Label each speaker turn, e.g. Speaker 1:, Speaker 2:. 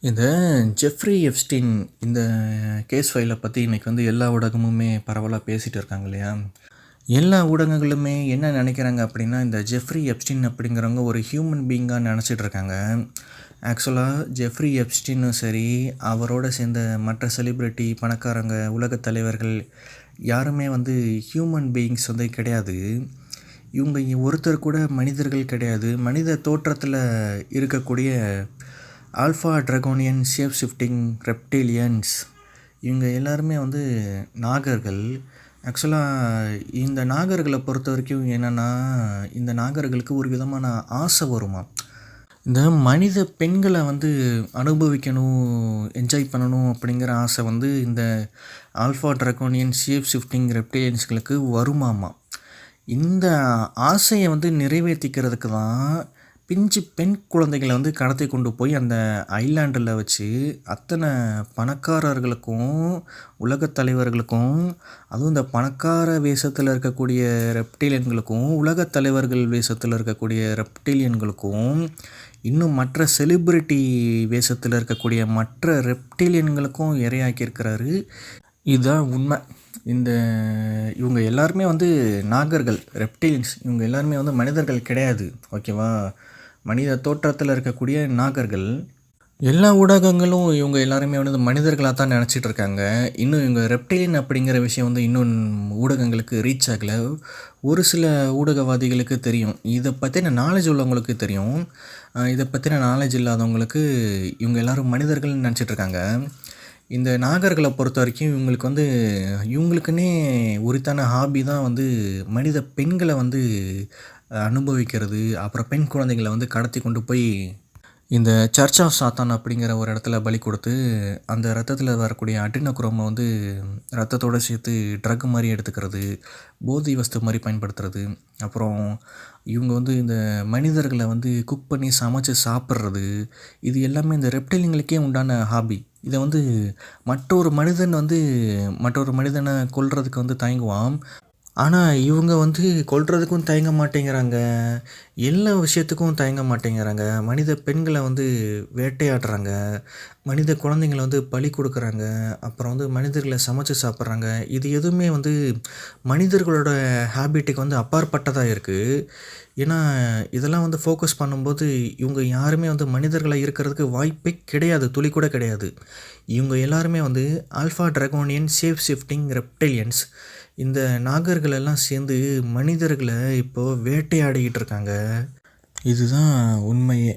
Speaker 1: இந்த Jeffrey Epstein இந்த case ஃபைலை பற்றி இன்றைக்கி எல்லா ஊடகமுமே பரவலாக பேசிகிட்டு இருக்காங்க இல்லையா? எல்லா ஊடகங்களுமே என்ன நினைக்கிறாங்க அப்படின்னா, இந்த ஜெஃப்ரி எப்ஸ்டீன் அப்படிங்கிறவங்க ஒரு ஹியூமன் பீயிங்காக நினச்சிட்டு இருக்காங்க. ஆக்சுவலாக ஜெஃப்ரி எப்ஸ்டீனும் சரி, அவரோட சேர்ந்த மற்ற செலிப்ரிட்டி, பணக்காரங்க, உலகத் தலைவர்கள் யாருமே ஹியூமன் பீயிங்ஸ் கிடையாது. இவங்க ஒருத்தர் கூட மனிதர்கள் கிடையாது. மனித தோற்றத்தில் இருக்கக்கூடிய ஆல்ஃபா ட்ராகோனியன் ஷேப் ஷிஃப்டிங் ரெப்டிலியன்ஸ் இவங்க எல்லாருமே நாகர்கள். ஆக்சுவலாக இந்த நாகர்களை பொறுத்த வரைக்கும் என்னென்னா, இந்த நாகர்களுக்கு ஒரு விதமான ஆசை வருமா. இந்த மனித பெண்களை அனுபவிக்கணும், என்ஜாய் பண்ணணும் அப்படிங்கிற ஆசை இந்த ஆல்ஃபா ட்ராகோனியன் ஷேப் ஷிஃப்டிங் ரெப்டிலியன்ஸ்களுக்கு வருமாமா. இந்த ஆசையை நிறைவேற்றிக்கிறதுக்கு தான் பிஞ்சு பெண் குழந்தைகளை கடத்தி கொண்டு போய் அந்த ஐலாண்டில் வச்சு அத்தனை பணக்காரர்களுக்கும், உலகத் தலைவர்களுக்கும், அதுவும் இந்த பணக்கார வேஷத்தில் இருக்கக்கூடிய ரெப்டிலியன்களுக்கும், உலகத் தலைவர்கள் வேஷத்தில் இருக்கக்கூடிய ரெப்டிலியன்களுக்கும், இன்னும் மற்ற செலிப்ரிட்டி வேஷத்தில் இருக்கக்கூடிய மற்ற ரெப்டிலியன்களுக்கும் இரையாக்கியிருக்கிறாரு. இதுதான் உண்மை. இவங்க எல்லாருமே நாகர்கள், ரெப்டிலியன்ஸ். இவங்க எல்லாருமே மனிதர்கள் கிடையாது. ஓகேவா? மனித தோற்றத்தில் இருக்கக்கூடிய நாகர்கள். எல்லா ஊடகங்களும் இவங்க எல்லாருமே மனிதர்களாக தான் நினச்சிட்டு இருக்காங்க. இன்னும் இவங்க ரெப்டிலியன் அப்படிங்கிற விஷயம் இன்னும் ஊடகங்களுக்கு ரீச் ஆகலை. ஒரு சில ஊடகவாதிகளுக்கு தெரியும், இதை பற்றின நாலேஜ் உள்ளவங்களுக்கு தெரியும். இதை பற்றின நாலேஜ் இல்லாதவங்களுக்கு இவங்க எல்லோரும் மனிதர்கள்னு நினச்சிட்ருக்காங்க. இந்த நாகர்களை பொறுத்த வரைக்கும் இவங்களுக்கு இவங்களுக்குன்னே உரித்தான ஹாபி தான் மனித பெண்களை அனுபவிக்கிறது. அப்புறம் பெண் குழந்தைகளை கடத்தி கொண்டு போய் இந்த சர்ச் ஆஃப் சாத்தான் அப்படிங்கிற ஒரு இடத்துல பலி கொடுத்து, அந்த ரத்தத்தில் வரக்கூடிய அட்ரினோக்ரோமை ரத்தத்தோடு சேர்த்து ட்ரக் மாதிரி எடுத்துக்கிறது, போதை வஸ்து மாதிரி பயன்படுத்துறது. அப்புறம் இவங்க இந்த மனிதர்களை குக் பண்ணி சமைச்சு சாப்பிட்றது. இது எல்லாமே இந்த ரெப்டிலியன்களுக்கே உண்டான ஹாபி. இதை மற்றொரு மனிதன் மற்றொரு மனிதனை கொல்றதுக்கு தயங்குவான். ஆனால் இவங்க கொல்றதுக்கும் தயங்க மாட்டேங்கிறாங்க, எல்லா விஷயத்துக்கும் தயங்க மாட்டேங்கிறாங்க. மனித பெண்களை வேட்டையாடுறாங்க, மனித குழந்தைங்களை பலி கொடுக்குறாங்க, அப்புறம் மனிதர்களை சமைச்சு சாப்பிட்றாங்க. இது எதுவுமே மனிதர்களோட ஹேபிட்டுக்கு அப்பாற்பட்டதாக இருக்குது. ஏன்னா இதெல்லாம் ஃபோக்கஸ் பண்ணும்போது இவங்க யாருமே மனிதர்களாக இருக்கிறதுக்கு வாய்ப்பே கிடையாது, துளி கூட கிடையாது. இவங்க எல்லாருமே ஆல்ஃபா ட்ராகோனியன் ஷேப் ஷிஃப்டிங் ரெப்டிலியன்ஸ். இந்த நாகர்கள் எல்லாம் சேர்ந்து மனிதர்களை இப்போது வேட்டையாடிக்கிட்டு இருக்காங்க. இதுதான் உண்மையே.